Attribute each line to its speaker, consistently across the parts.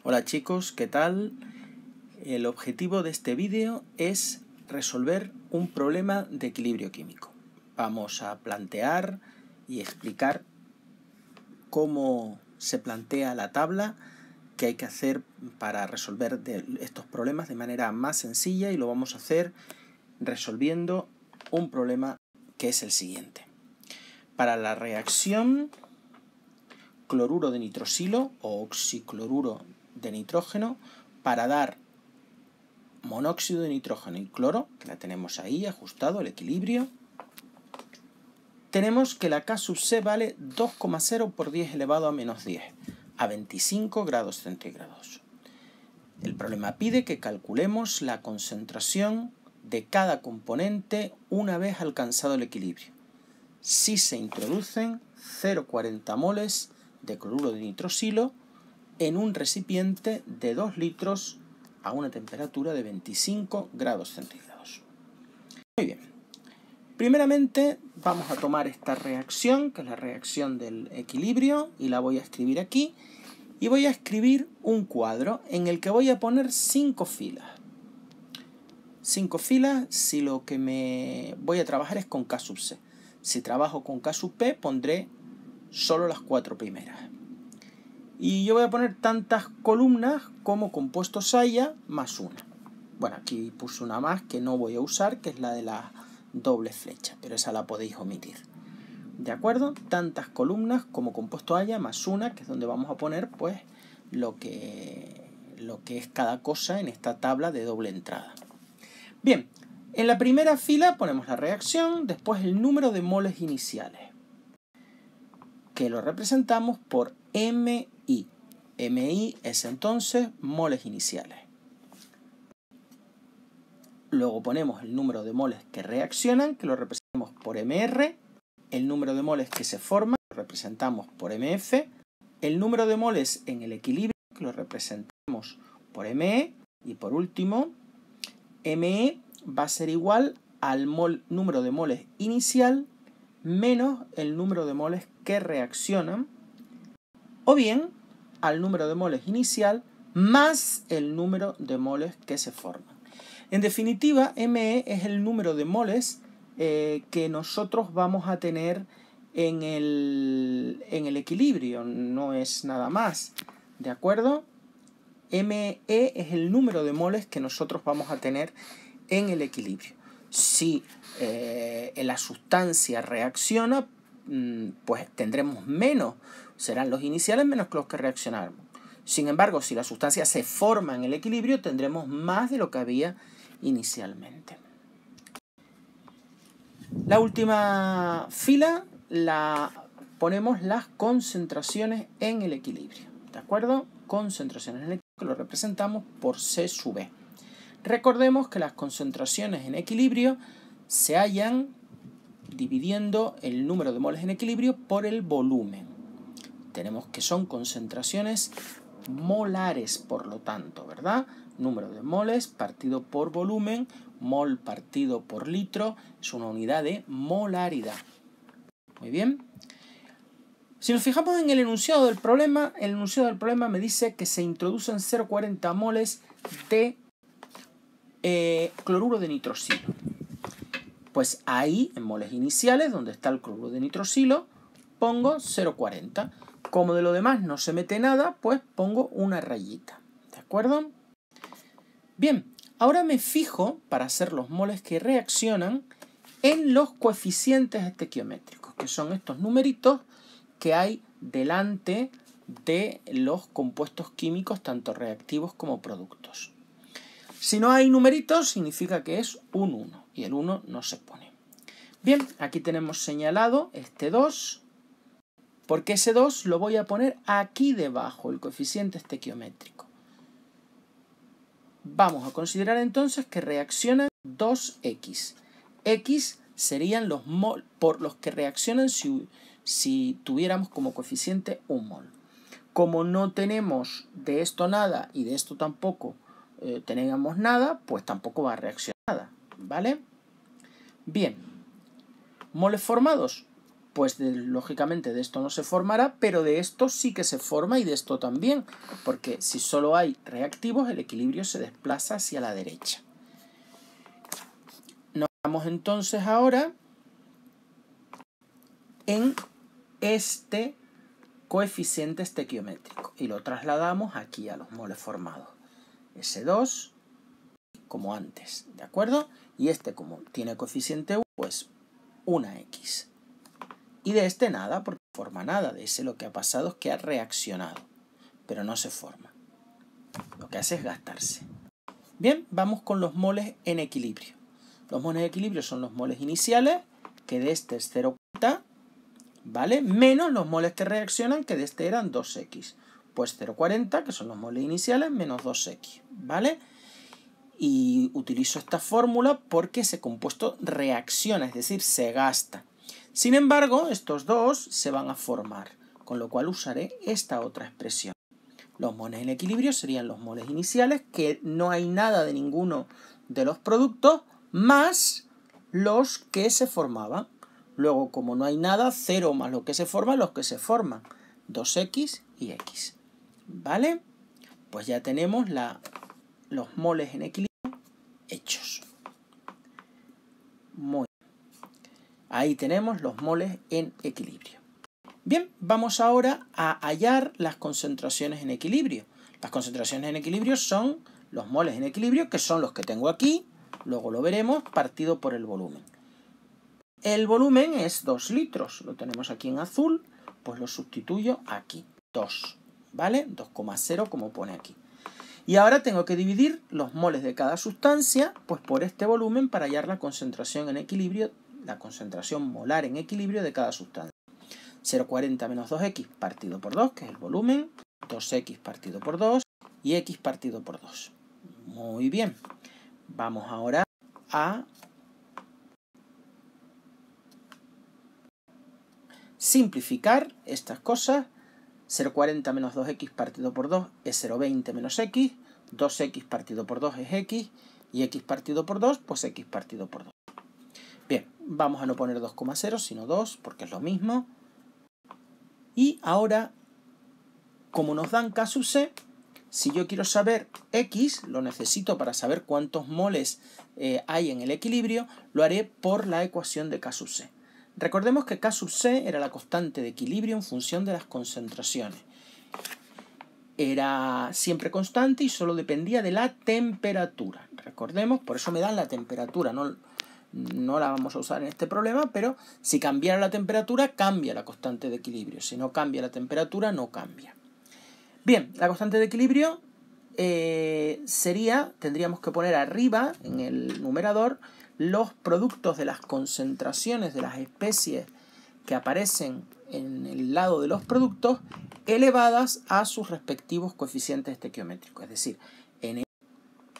Speaker 1: Hola chicos, ¿qué tal? El objetivo de este vídeo es resolver un problema de equilibrio químico. Vamos a plantear y explicar cómo se plantea la tabla que hay que hacer para resolver estos problemas de manera más sencilla, y lo vamos a hacer resolviendo un problema que es el siguiente. Para la reacción cloruro de nitrosilo o oxicloruro de nitrógeno, para dar monóxido de nitrógeno y cloro, que la tenemos ahí ajustado el equilibrio, tenemos que la K sub C vale 2,0 por 10 elevado a menos 10, a 25 grados centígrados. El problema pide que calculemos la concentración de cada componente una vez alcanzado el equilibrio, si se introducen 0,40 moles de cloruro de nitrosilo en un recipiente de 2 litros a una temperatura de 25 grados centígrados. Muy bien. Primeramente vamos a tomar esta reacción, que es la reacción del equilibrio, y la voy a escribir aquí. Y voy a escribir un cuadro en el que voy a poner 5 filas. 5 filas si lo que me voy a trabajar es con K sub C. Si trabajo con K sub P, pondré solo las 4 primeras. Y yo voy a poner tantas columnas como compuestos haya más una. Bueno, aquí puse una más que no voy a usar, que es la de la doble flecha, pero esa la podéis omitir. ¿De acuerdo? Tantas columnas como compuesto haya más una, que es donde vamos a poner pues lo que es cada cosa en esta tabla de doble entrada. Bien, en la primera fila ponemos la reacción, después el número de moles iniciales, que lo representamos por MI. MI es entonces moles iniciales. Luego ponemos el número de moles que reaccionan, que lo representamos por MR. El número de moles que se forman, lo representamos por MF. El número de moles en el equilibrio, que lo representamos por ME. Y por último, ME va a ser igual al número de moles inicial menos el número de moles que reaccionan, o bien al número de moles inicial más el número de moles que se forman. En definitiva, ME es el número de moles que nosotros vamos a tener en el equilibrio, no es nada más, ¿de acuerdo? ME es el número de moles que nosotros vamos a tener en el equilibrio. Si la sustancia reacciona, pues tendremos menos, serán los iniciales menos que los que reaccionaron. Sin embargo, si la sustancia se forma en el equilibrio, tendremos más de lo que había inicialmente. La última fila ponemos las concentraciones en el equilibrio, ¿de acuerdo? Concentraciones en el equilibrio, que lo representamos por C sub E. Recordemos que las concentraciones en equilibrio se hallan dividiendo el número de moles en equilibrio por el volumen. Tenemos que son concentraciones molares, por lo tanto, ¿verdad? Número de moles partido por volumen, mol partido por litro, es una unidad de molaridad. Muy bien. Si nos fijamos en el enunciado del problema, me dice que se introducen 0,40 moles de cloruro de nitrosilo. Pues ahí, en moles iniciales, donde está el cloruro de nitrosilo, pongo 0,40. Como de lo demás no se mete nada, pues pongo una rayita. ¿De acuerdo? Bien, ahora me fijo, para hacer los moles que reaccionan, en los coeficientes estequiométricos, que son estos numeritos que hay delante de los compuestos químicos, tanto reactivos como productos. Si no hay numeritos, significa que es un 1, y el 1 no se pone. Bien, aquí tenemos señalado este 2, porque ese 2 lo voy a poner aquí debajo, el coeficiente estequiométrico. Vamos a considerar entonces que reaccionan 2X. X serían los mol por los que reaccionan si tuviéramos como coeficiente un mol. Como no tenemos de esto nada y de esto tampoco tenemos nada, pues tampoco va a reaccionar nada, ¿vale? Bien, moles formados, Pues lógicamente de esto no se formará, pero de esto sí que se forma y de esto también, porque si solo hay reactivos, el equilibrio se desplaza hacia la derecha. Nos vamos entonces ahora en este coeficiente estequiométrico y lo trasladamos aquí a los moles formados. S2 como antes, ¿de acuerdo? Y este como tiene coeficiente U, pues una X. Y de este nada, porque no forma nada. De ese lo que ha pasado es que ha reaccionado, pero no se forma. Lo que hace es gastarse. Bien, vamos con los moles en equilibrio. Los moles en equilibrio son los moles iniciales, que de este es 0,40, ¿vale? Menos los moles que reaccionan, que de este eran 2X. Pues 0,40, que son los moles iniciales, menos 2X, ¿vale? Y utilizo esta fórmula porque ese compuesto reacciona, es decir, se gasta. Sin embargo, estos dos se van a formar, con lo cual usaré esta otra expresión. Los moles en equilibrio serían los moles iniciales, que no hay nada de ninguno de los productos, más los que se formaban. Luego, como no hay nada, 0 más lo que se forma, los que se forman. 2X y X. ¿Vale? Pues ya tenemos los moles en equilibrio hechos. Muy bien. Ahí tenemos los moles en equilibrio. Bien, vamos ahora a hallar las concentraciones en equilibrio. Las concentraciones en equilibrio son los moles en equilibrio, que son los que tengo aquí, luego lo veremos, partido por el volumen. El volumen es 2 litros, lo tenemos aquí en azul, pues lo sustituyo aquí, 2, ¿vale? 2,0 como pone aquí. Y ahora tengo que dividir los moles de cada sustancia, pues por este volumen para hallar la concentración en equilibrio, la concentración molar en equilibrio de cada sustancia. 0,40 menos 2X partido por 2, que es el volumen, 2X partido por 2 y X partido por 2. Muy bien. Vamos ahora a simplificar estas cosas. 0,40 menos 2X partido por 2 es 0,20 menos X, 2X partido por 2 es X, y X partido por 2, pues X partido por 2. Bien, vamos a no poner 2,0, sino 2, porque es lo mismo. Y ahora, como nos dan K sub C, si yo quiero saber X, lo necesito para saber cuántos moles hay en el equilibrio, lo haré por la ecuación de K sub C. Recordemos que K sub C era la constante de equilibrio en función de las concentraciones. Era siempre constante y solo dependía de la temperatura. Recordemos, por eso me dan la temperatura, no la vamos a usar en este problema, pero si cambiara la temperatura, cambia la constante de equilibrio. Si no cambia la temperatura, no cambia. Bien, la constante de equilibrio tendríamos que poner arriba, en el numerador, los productos de las concentraciones de las especies que aparecen en el lado de los productos elevadas a sus respectivos coeficientes estequiométricos. Es decir, N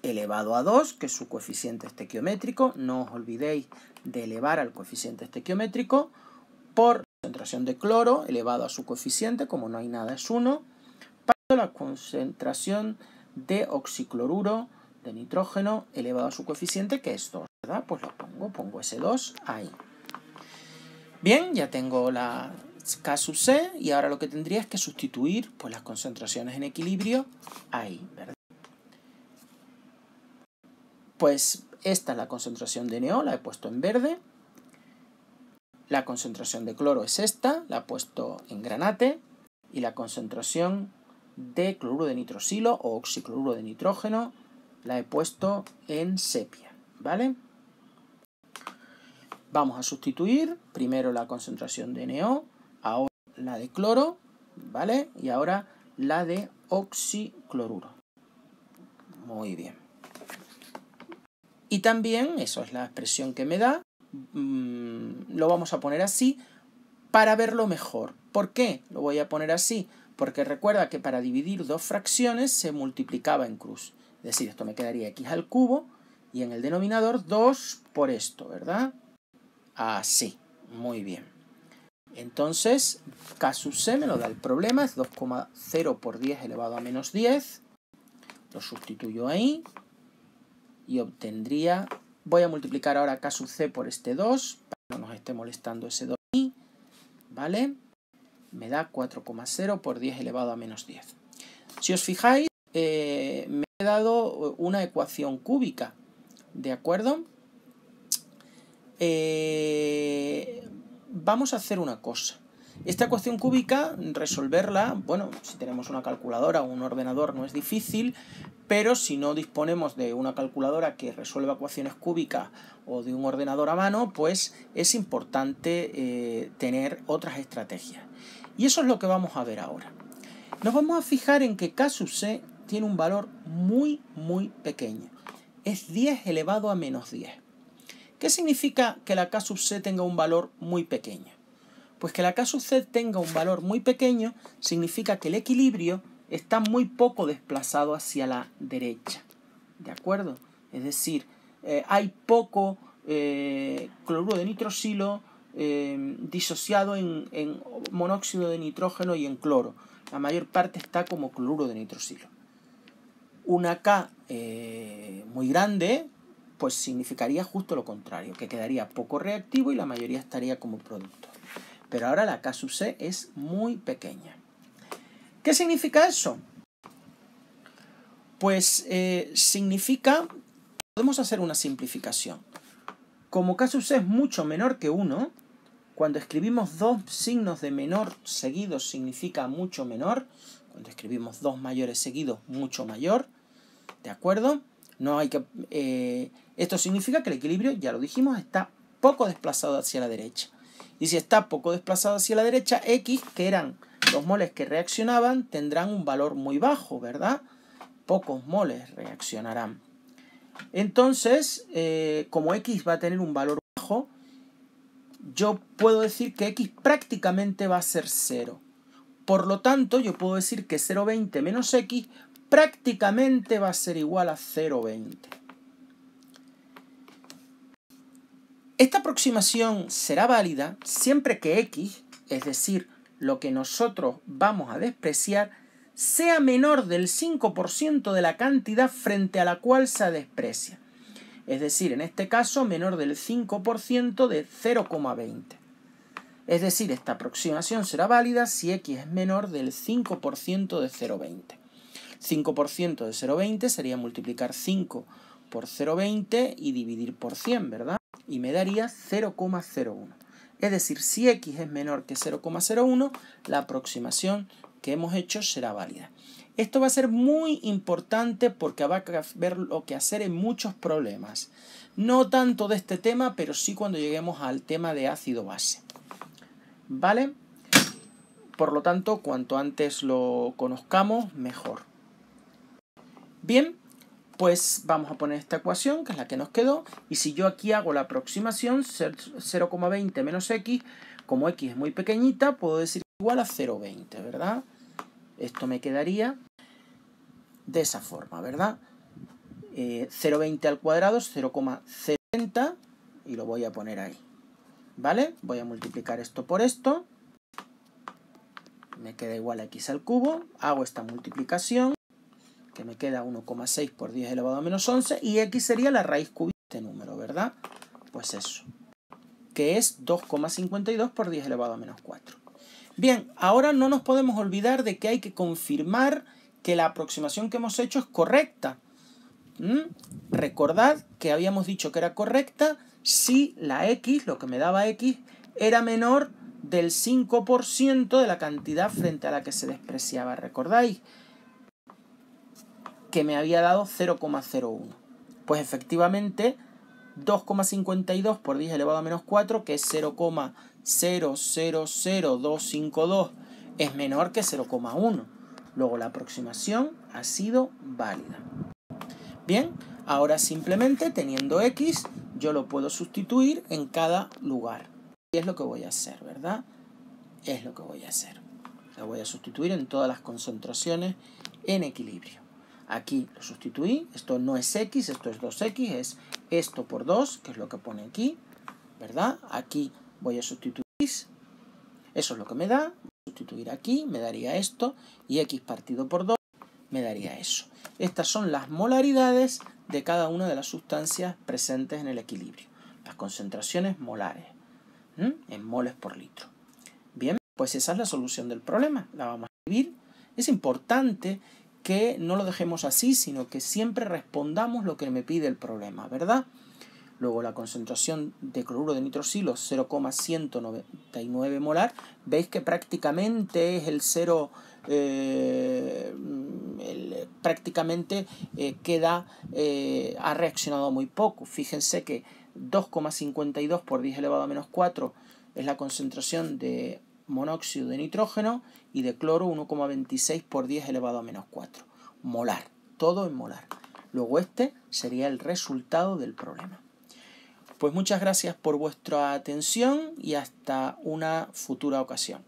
Speaker 1: elevado a 2, que es su coeficiente estequiométrico, no os olvidéis de elevar al coeficiente estequiométrico, por concentración de cloro elevado a su coeficiente, como no hay nada es 1, para la concentración de oxicloruro de nitrógeno elevado a su coeficiente, que es 2, ¿verdad? Pues lo pongo ese 2 ahí. Bien, ya tengo la K sub C y ahora lo que tendría es que sustituir pues, las concentraciones en equilibrio ahí, ¿verdad? Pues esta es la concentración de NO, la he puesto en verde. La concentración de cloro es esta, la he puesto en granate. Y la concentración de cloruro de nitrosilo o oxicloruro de nitrógeno la he puesto en sepia, ¿vale? Vamos a sustituir primero la concentración de NO, ahora la de cloro, ¿vale? Y ahora la de oxicloruro. Muy bien. Y también, eso es la expresión que me da, lo vamos a poner así para verlo mejor. ¿Por qué lo voy a poner así? Porque recuerda que para dividir dos fracciones se multiplicaba en cruz. Es decir, esto me quedaría x al cubo y en el denominador 2 por esto, ¿verdad? Así, muy bien. Entonces, K sub C me lo da el problema, es 2,0 por 10 elevado a menos 10. Lo sustituyo ahí y obtendría, voy a multiplicar ahora K sub C por este 2, para que no nos esté molestando ese 2 ahí, ¿vale? Me da 4,0 por 10 elevado a menos 10. Si os fijáis, me he dado una ecuación cúbica, ¿de acuerdo? Vamos a hacer una cosa. Esta ecuación cúbica, resolverla, bueno, si tenemos una calculadora o un ordenador no es difícil, pero si no disponemos de una calculadora que resuelva ecuaciones cúbicas o de un ordenador a mano, pues es importante tener otras estrategias. Y eso es lo que vamos a ver ahora. Nos vamos a fijar en que K sub C tiene un valor muy pequeño. Es 10 elevado a menos 10. ¿Qué significa que la K sub C tenga un valor muy pequeño? Pues que la K sub C tenga un valor muy pequeño significa que el equilibrio está muy poco desplazado hacia la derecha. ¿De acuerdo? Es decir, hay poco cloruro de nitrosilo disociado en monóxido de nitrógeno y en cloro. La mayor parte está como cloruro de nitrosilo. Una K muy grande, pues significaría justo lo contrario, que quedaría poco reactivo y la mayoría estaría como producto. Pero ahora la K sub C es muy pequeña. ¿Qué significa eso? Pues significa, podemos hacer una simplificación. Como K sub C es mucho menor que 1, cuando escribimos dos signos de menor seguidos significa mucho menor. Cuando escribimos dos mayores seguidos, mucho mayor. ¿De acuerdo? No hay que, esto significa que el equilibrio, ya lo dijimos, está poco desplazado hacia la derecha. Y si está poco desplazado hacia la derecha, X, que eran los moles que reaccionaban, tendrán un valor muy bajo, ¿verdad? Pocos moles reaccionarán. Entonces, como X va a tener un valor bajo, yo puedo decir que X prácticamente va a ser 0. Por lo tanto, yo puedo decir que 0,20 menos X prácticamente va a ser igual a 0,20. Esta aproximación será válida siempre que X, es decir, lo que nosotros vamos a despreciar, sea menor del 5% de la cantidad frente a la cual se desprecia. Es decir, en este caso, menor del 5% de 0,20. Es decir, esta aproximación será válida si X es menor del 5% de 0,20. 5% de 0,20 sería multiplicar 5 por 0,20 y dividir por 100, ¿verdad? Y me daría 0,01. Es decir, si X es menor que 0,01, la aproximación que hemos hecho será válida. Esto va a ser muy importante porque va a haber lo que hacer en muchos problemas. No tanto de este tema, pero sí cuando lleguemos al tema de ácido-base. ¿Vale? Por lo tanto, cuanto antes lo conozcamos, mejor. Bien, pues vamos a poner esta ecuación, que es la que nos quedó, y si yo aquí hago la aproximación, 0,20 menos X, como X es muy pequeñita, puedo decir igual a 0,20, ¿verdad? Esto me quedaría de esa forma, ¿verdad? 0,20 al cuadrado es 0,030 y lo voy a poner ahí, ¿vale? Voy a multiplicar esto por esto, me queda igual a X al cubo, hago esta multiplicación, que me queda 1,6 por 10 elevado a menos 11, y X sería la raíz cúbica de este número, ¿verdad? Pues eso, que es 2,52 por 10 elevado a menos 4. Bien, ahora no nos podemos olvidar de que hay que confirmar que la aproximación que hemos hecho es correcta. Recordad que habíamos dicho que era correcta si la X, lo que me daba X, era menor del 5% de la cantidad frente a la que se despreciaba. ¿Recordáis? Que me había dado 0,01. Pues efectivamente 2,52 por 10 elevado a menos 4, que es 0,000252, es menor que 0,1. Luego la aproximación ha sido válida. Bien, ahora simplemente teniendo X, yo lo puedo sustituir en cada lugar. Y es lo que voy a hacer, ¿verdad? Es lo que voy a hacer. Lo voy a sustituir en todas las concentraciones en equilibrio. Aquí lo sustituí, esto no es X, esto es 2X, es esto por 2, que es lo que pone aquí, ¿verdad? Aquí voy a sustituir X, eso es lo que me da, sustituir aquí, me daría esto, y X partido por 2 me daría eso. Estas son las molaridades de cada una de las sustancias presentes en el equilibrio, las concentraciones molares, en moles por litro. Bien. Pues esa es la solución del problema, la vamos a escribir. Es importante que no lo dejemos así, sino que siempre respondamos lo que me pide el problema, ¿verdad? Luego la concentración de cloruro de nitrosilo 0,199 molar. Veis que prácticamente es el 0, ha reaccionado muy poco. Fíjense que 2,52 por 10 elevado a menos 4 es la concentración de monóxido de nitrógeno y de cloro 1,26 por 10 elevado a menos 4. Molar, todo en molar. Luego este sería el resultado del problema. Pues muchas gracias por vuestra atención y hasta una futura ocasión.